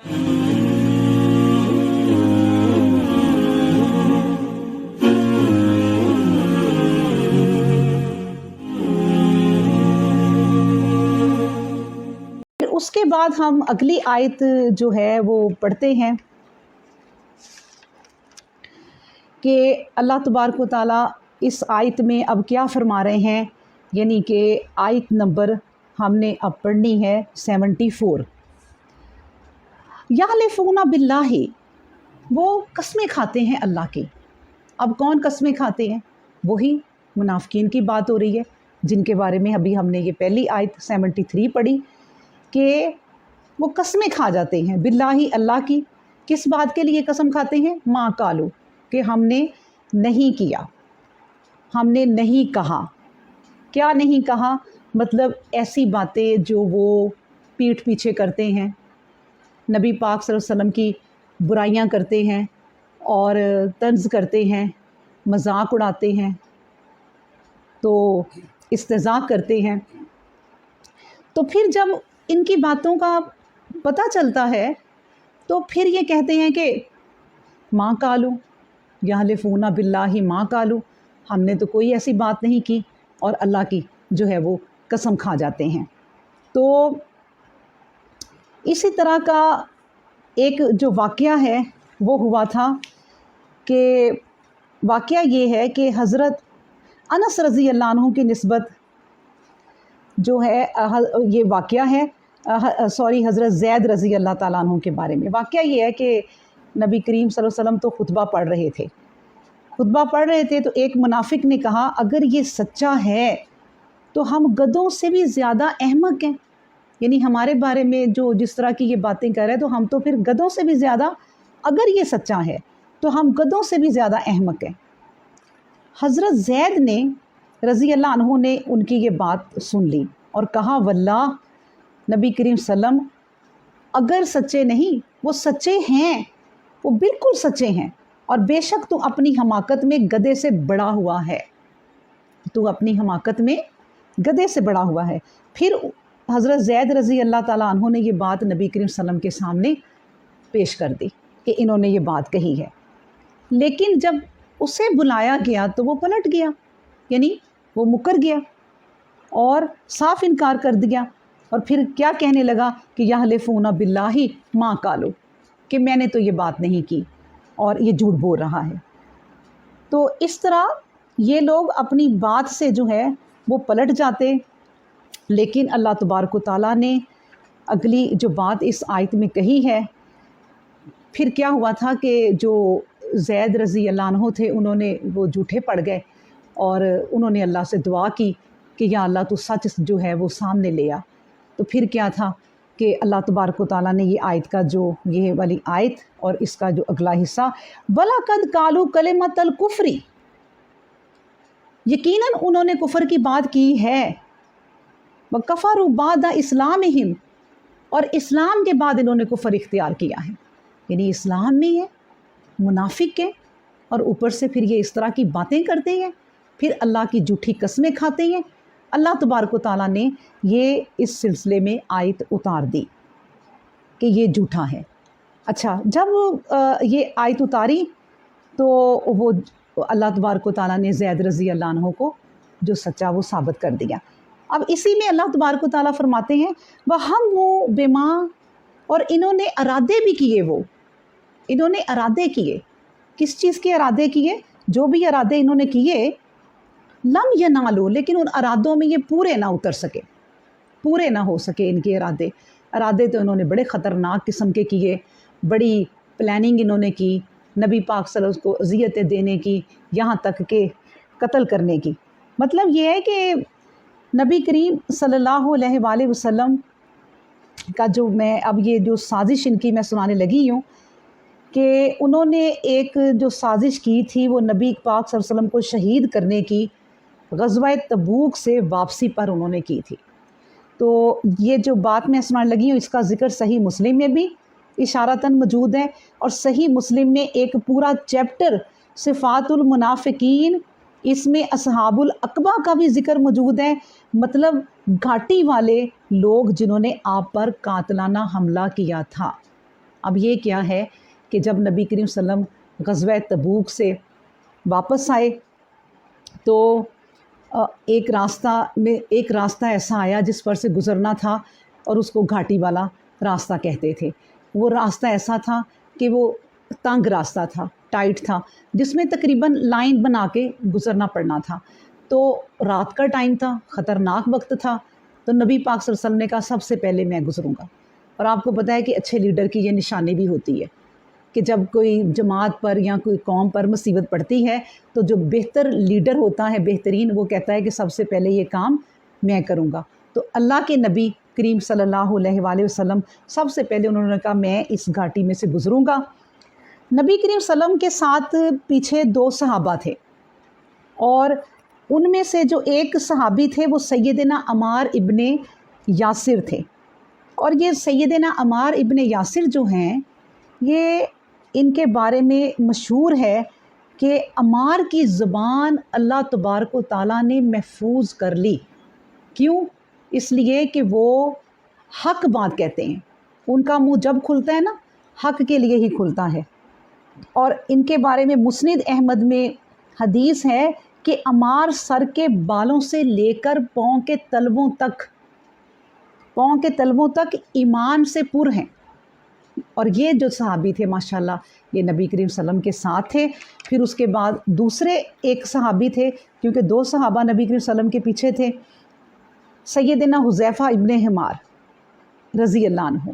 اس کے بعد ہم اگلی آیت جو ہے وہ پڑھتے ہیں کہ اللہ تبارک و تعالیٰ اس آیت میں اب کیا فرما رہے ہیں، یعنی کہ آیت نمبر ہم نے اب پڑھنی ہے 74۔ یحلفون باللہ، وہ قسمیں کھاتے ہیں اللہ کی۔ اب کون قسمیں کھاتے ہیں؟ وہی منافقین کی بات ہو رہی ہے، جن کے بارے میں ابھی ہم نے یہ پہلی آیت 73 پڑھی کہ وہ قسمیں کھا جاتے ہیں باللہ، اللہ کی۔ کس بات کے لیے قسم کھاتے ہیں؟ ما قالو، کہ ہم نے نہیں کیا، ہم نے نہیں کہا۔ کیا نہیں کہا؟ مطلب ایسی باتیں جو وہ پیٹھ پیچھے کرتے ہیں، نبی پاک صلی اللہ علیہ وسلم کی برائیاں کرتے ہیں اور طنز کرتے ہیں، مذاق اڑاتے ہیں، تو استہزاء کرتے ہیں۔ تو پھر جب ان کی باتوں کا پتہ چلتا ہے تو پھر یہ کہتے ہیں کہ ما قالو، یحلفون باللہ ما قالو، ہم نے تو کوئی ایسی بات نہیں کی، اور اللہ کی جو ہے وہ قسم کھا جاتے ہیں۔ تو اسی طرح کا ایک جو واقعہ ہے وہ ہوا تھا کہ واقعہ یہ ہے کہ حضرت انس رضی اللہ عنہ کی نسبت جو ہے یہ واقعہ ہے حضرت زید رضی اللہ تعالیٰ عنہ کے بارے میں۔ واقعہ یہ ہے کہ نبی کریم صلی اللہ علیہ وسلم تو خطبہ پڑھ رہے تھے تو ایک منافق نے کہا اگر یہ سچا ہے تو ہم گدھوں سے بھی زیادہ احمق ہیں، یعنی ہمارے بارے میں جو جس طرح کی یہ باتیں کر رہے ہیں تو ہم تو پھر گدھوں سے بھی زیادہ، اگر یہ سچا ہے تو ہم گدھوں سے بھی زیادہ احمق ہیں۔ حضرت زید نے رضی اللہ عنہ نے ان کی یہ بات سن لی اور کہا واللہ نبی کریم صلی اللہ علیہ وسلم اگر سچے نہیں، وہ سچے ہیں، وہ بالکل سچے ہیں، اور بے شک تو اپنی حماقت میں گدھے سے بڑا ہوا ہے، تو اپنی حماقت میں گدھے سے بڑا ہوا ہے۔ پھر حضرت زید رضی اللہ تعالیٰ عنہ نے یہ بات نبی کریم صلی اللہ علیہ وسلم کے سامنے پیش کر دی کہ انہوں نے یہ بات کہی ہے، لیکن جب اسے بلایا گیا تو وہ پلٹ گیا، یعنی وہ مکر گیا اور صاف انکار کر دیا، اور پھر کیا کہنے لگا کہ یحلفون باللہ ما قالو، کہ میں نے تو یہ بات نہیں کی اور یہ جھوٹ بول رہا ہے۔ تو اس طرح یہ لوگ اپنی بات سے جو ہے وہ پلٹ جاتے، لیکن اللہ تبارک و تعالیٰ نے اگلی جو بات اس آیت میں کہی ہے، پھر کیا ہوا تھا کہ جو زید رضی اللہ عنہ تھے انہوں نے وہ جھوٹے پڑ گئے اور انہوں نے اللہ سے دعا کی کہ یا اللہ تو سچ جو ہے وہ سامنے لے آ۔ تو پھر کیا تھا کہ اللہ تبارک و تعالیٰ نے یہ آیت کا جو یہ والی آیت اور اس کا جو اگلا حصہ وَلَقَدْ قَالُوا كَلِمَةَ الْكُفْرِ، یقیناً انہوں نے کفر کی بات کی ہے، وَكَفَرُوا بَعْدَ إِسْلَامِهِمْ، اور اسلام کے بعد انہوں نے کفر اختیار کیا ہے، یعنی اسلام میں ہے، منافق ہیں، اور اوپر سے پھر یہ اس طرح کی باتیں کرتے ہیں، پھر اللہ کی جھوٹی قسمیں کھاتے ہیں۔ اللہ تبارک و تعالیٰ نے یہ اس سلسلے میں آیت اتار دی کہ یہ جھوٹا ہے۔ اچھا، جب یہ آیت اتاری تو وہ اللہ تبارک و تعالیٰ نے زید رضی اللہ عنہ کو جو سچا وہ ثابت کر دیا۔ اب اسی میں اللہ تبارک و تعالیٰ فرماتے ہیں وَهَمُّوا بِمَا، اور انہوں نے ارادے بھی کیے، انہوں نے ارادے کیے، کس چیز کے ارادے کیے؟ جو بھی ارادے انہوں نے کیے لم ینالو، لیکن ان ارادوں میں یہ پورے نہ اتر سکے، پورے نہ ہو سکے ان کے ارادے تو انہوں نے بڑے خطرناک قسم کے کیے، بڑی پلاننگ انہوں نے کی نبی پاک صلی اللہ علیہ وسلم کو اذیتیں دینے کی، یہاں تک کہ قتل کرنے کی۔ مطلب یہ ہے کہ نبی کریم صلی اللہ علیہ وآلہ وسلم کا جو میں اب یہ جو سازش ان کی میں سنانے لگی ہوں کہ انہوں نے ایک جو سازش کی تھی وہ نبی پاک صلی اللہ علیہ وسلم کو شہید کرنے کی غزوہ تبوک سے واپسی پر انہوں نے کی تھی۔ تو یہ جو بات میں سنانے لگی ہوں اس کا ذکر صحیح مسلم میں بھی اشارتاً موجود ہے، اور صحیح مسلم میں ایک پورا چیپٹر صفات المنافقین، اس میں اصحاب العقبہ کا بھی ذکر موجود ہے، مطلب گھاٹی والے لوگ جنہوں نے آپ پر قاتلانہ حملہ کیا تھا، اب یہ کیا ہے کہ جب نبی کریم صلی اللہ علیہ وسلم غزوہ تبوک سے واپس آئے تو ایک راستہ ایسا آیا جس پر سے گزرنا تھا اور اس کو گھاٹی والا راستہ کہتے تھے۔ وہ راستہ ایسا تھا کہ وہ تنگ راستہ تھا، ٹائٹ تھا، جس میں تقریباً لائن بنا کے گزرنا پڑنا تھا۔ تو رات کا ٹائم تھا، خطرناک وقت تھا، تو نبی پاک صلی اللہ علیہ وسلم نے کہا سب سے پہلے میں گزروں گا۔ اور آپ کو پتہ ہے کہ اچھے لیڈر کی یہ نشانی بھی ہوتی ہے کہ جب کوئی جماعت پر یا کوئی قوم پر مصیبت پڑتی ہے تو جو بہتر لیڈر ہوتا ہے، بہترین، وہ کہتا ہے کہ سب سے پہلے یہ کام میں کروں گا۔ تو اللہ کے نبی کریم صلی اللہ علیہ وآلہ وسلم سب سے پہلے انہوں نے کہا میں اس گھاٹی میں سے گزروں گا۔ نبی کریم صلی اللہ علیہ وسلم کے ساتھ پیچھے 2 صحابہ تھے، اور ان میں سے جو ایک صحابی تھے وہ سیدنا عمار ابن یاسر تھے۔ اور یہ سیدنا عمار ابن یاسر جو ہیں، یہ ان کے بارے میں مشہور ہے کہ عمار کی زبان اللہ تبارک و تعالیٰ نے محفوظ کر لی۔ کیوں؟ اس لیے کہ وہ حق بات کہتے ہیں، ان کا منہ جب کھلتا ہے نا حق کے لیے ہی کھلتا ہے۔ اور ان کے بارے میں مسند احمد میں حدیث ہے کہ عمار سر کے بالوں سے لے کر پاؤں کے تلووں تک ایمان سے پر ہیں۔ اور یہ جو صحابی تھے ماشاءاللہ یہ نبی کریم صلی اللہ علیہ وسلم کے ساتھ تھے۔ پھر اس کے بعد دوسرے ایک صحابی تھے، کیونکہ 2 صحابہ نبی کریم صلی اللہ علیہ وسلم کے پیچھے تھے، سیدنا حذیفہ ابن حمار رضی اللہ عنہ،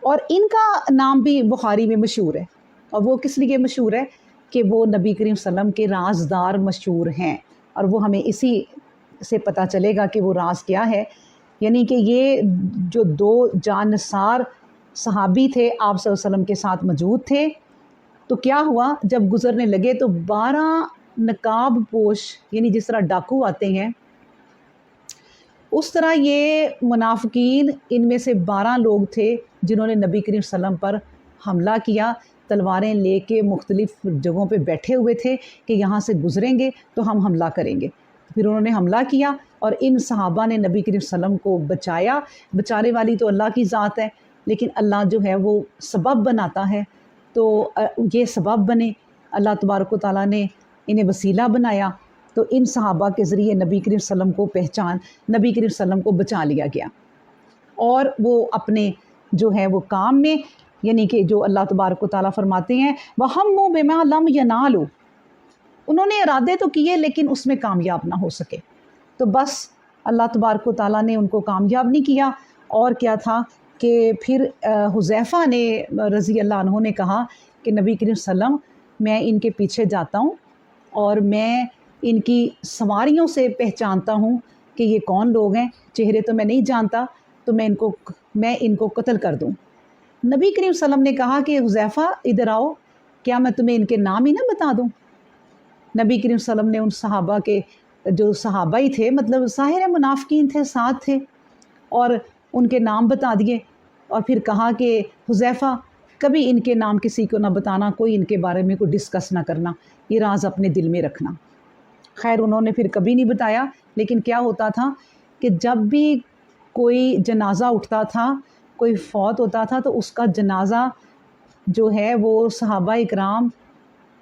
اور ان کا نام بھی بخاری میں مشہور ہے۔ اور وہ کس لیے مشہور ہے کہ وہ نبی کریم صلی اللہ علیہ وسلم کے رازدار مشہور ہیں، اور وہ ہمیں اسی سے پتہ چلے گا کہ وہ راز کیا ہے۔ یعنی کہ یہ جو 2 جان نثار صحابی تھے آپ صلی اللہ علیہ وسلم کے ساتھ موجود تھے، تو کیا ہوا جب گزرنے لگے تو 12 نقاب پوش، یعنی جس طرح ڈاکو آتے ہیں اس طرح یہ منافقین، ان میں سے 12 لوگ تھے جنہوں نے نبی کریم صلی اللہ علیہ وسلم پر حملہ کیا، تلواریں لے کے مختلف جگہوں پہ بیٹھے ہوئے تھے کہ یہاں سے گزریں گے تو ہم حملہ کریں گے۔ پھر انہوں نے حملہ کیا اور ان صحابہ نے نبی کریم صلی اللہ علیہ وسلم کو بچایا۔ بچانے والی تو اللہ کی ذات ہے، لیکن اللہ جو ہے وہ سبب بناتا ہے، تو یہ سبب بنے، اللہ تبارک و تعالیٰ نے انہیں وسیلہ بنایا، تو ان صحابہ کے ذریعے نبی کریم صلی اللہ علیہ وسلم نبی کریم صلی اللہ علیہ وسلم کو بچا لیا گیا۔ اور وہ اپنے جو ہے وہ کام میں، یعنی کہ جو اللہ تبارک و تعالیٰ فرماتے ہیں وَهَمُّوا بِمَا لَمْ يَنَالُوا، انہوں نے ارادے تو کیے لیکن اس میں کامیاب نہ ہو سکے، تو بس اللہ تبارک و تعالیٰ نے ان کو کامیاب نہیں کیا۔ اور کیا تھا کہ پھر حذیفہ نے رضی اللہ عنہ نے کہا کہ نبی کریم صلی اللہ علیہ وسلم میں ان کے پیچھے جاتا ہوں اور میں ان کی سواریوں سے پہچانتا ہوں کہ یہ کون لوگ ہیں، چہرے تو میں نہیں جانتا، تو میں ان کو قتل کر دوں۔ نبی کریم صلی اللہ علیہ وسلم نے کہا کہ حذیفہ ادھر آؤ، کیا میں تمہیں ان کے نام ہی نہ بتا دوں؟ نبی کریم صلی اللہ علیہ وسلم نے ان صحابہ کے جو صحابہ ہی تھے، مطلب ظاہر منافقین تھے، ساتھ تھے، اور ان کے نام بتا دیے، اور پھر کہا کہ حذیفہ کبھی ان کے نام کسی کو نہ بتانا، کوئی ان کے بارے میں کوئی ڈسکس نہ کرنا، یہ راز اپنے دل میں رکھنا۔ خیر انہوں نے پھر کبھی نہیں بتایا، لیکن کیا ہوتا تھا کہ جب بھی کوئی جنازہ اٹھتا تھا، کوئی فوت ہوتا تھا، تو اس کا جنازہ جو ہے وہ صحابہ اکرام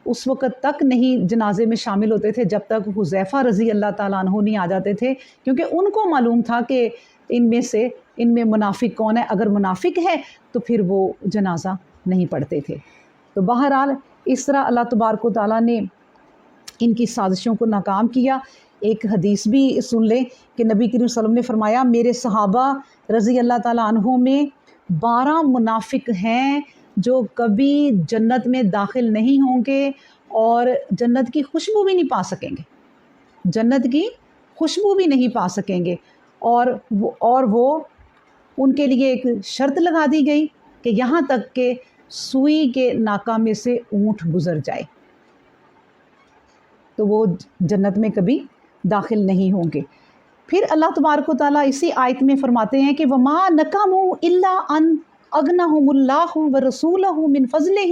اس وقت تک نہیں جنازے میں شامل ہوتے تھے جب تک حذیفہ رضی اللہ تعالیٰ عنہ نہیں آ جاتے تھے، کیونکہ ان کو معلوم تھا کہ ان میں منافق کون ہے، اگر منافق ہے تو پھر وہ جنازہ نہیں پڑھتے تھے۔ تو بہرحال اس طرح اللہ تبارک و تعالیٰ نے ان کی سازشوں کو ناکام کیا۔ ایک حدیث بھی سن لیں کہ نبی کریم صلی اللہ علیہ وسلم نے فرمایا میرے صحابہ رضی اللہ تعالیٰ عنہ میں 12 منافق ہیں جو کبھی جنت میں داخل نہیں ہوں گے اور جنت کی خوشبو بھی نہیں پا سکیں گے، جنت کی خوشبو بھی نہیں پا سکیں گے، اور وہ ان کے لیے ایک شرط لگا دی گئی کہ یہاں تک کہ سوئی کے ناکہ میں سے اونٹ گزر جائے تو وہ جنت میں کبھی داخل نہیں ہوں گے۔ پھر اللہ تبارک و تعالیٰ اسی آیت میں فرماتے ہیں کہ وَمَا نَقَمُوا إِلَّا أَنْ أَغْنَهُمُ اللَّهُ وَرَسُولَهُ مِنْ فَضْلِهِ۔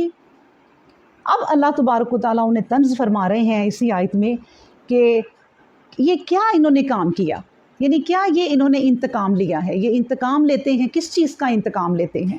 اب اللہ تبارک و تعالیٰ انہیں طنز فرما رہے ہیں اسی آیت میں کہ یہ کیا انہوں نے کام کیا، یعنی کیا یہ انہوں نے انتقام لیا ہے، یہ انتقام لیتے ہیں، کس چیز کا انتقام لیتے ہیں؟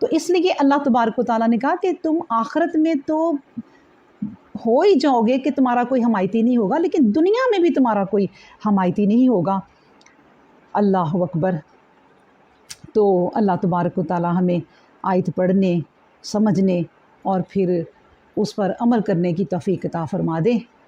تو اس لیے اللہ تبارک و تعالیٰ نے کہا کہ تم آخرت میں تو ہو ہی جاؤ گے کہ تمہارا کوئی حمایتی نہیں ہوگا، لیکن دنیا میں بھی تمہارا کوئی حمایتی نہیں ہوگا۔ اللہ اکبر۔ تو اللہ تبارک و تعالیٰ ہمیں آیت پڑھنے، سمجھنے اور پھر اس پر عمل کرنے کی توفیق عطا فرما دے۔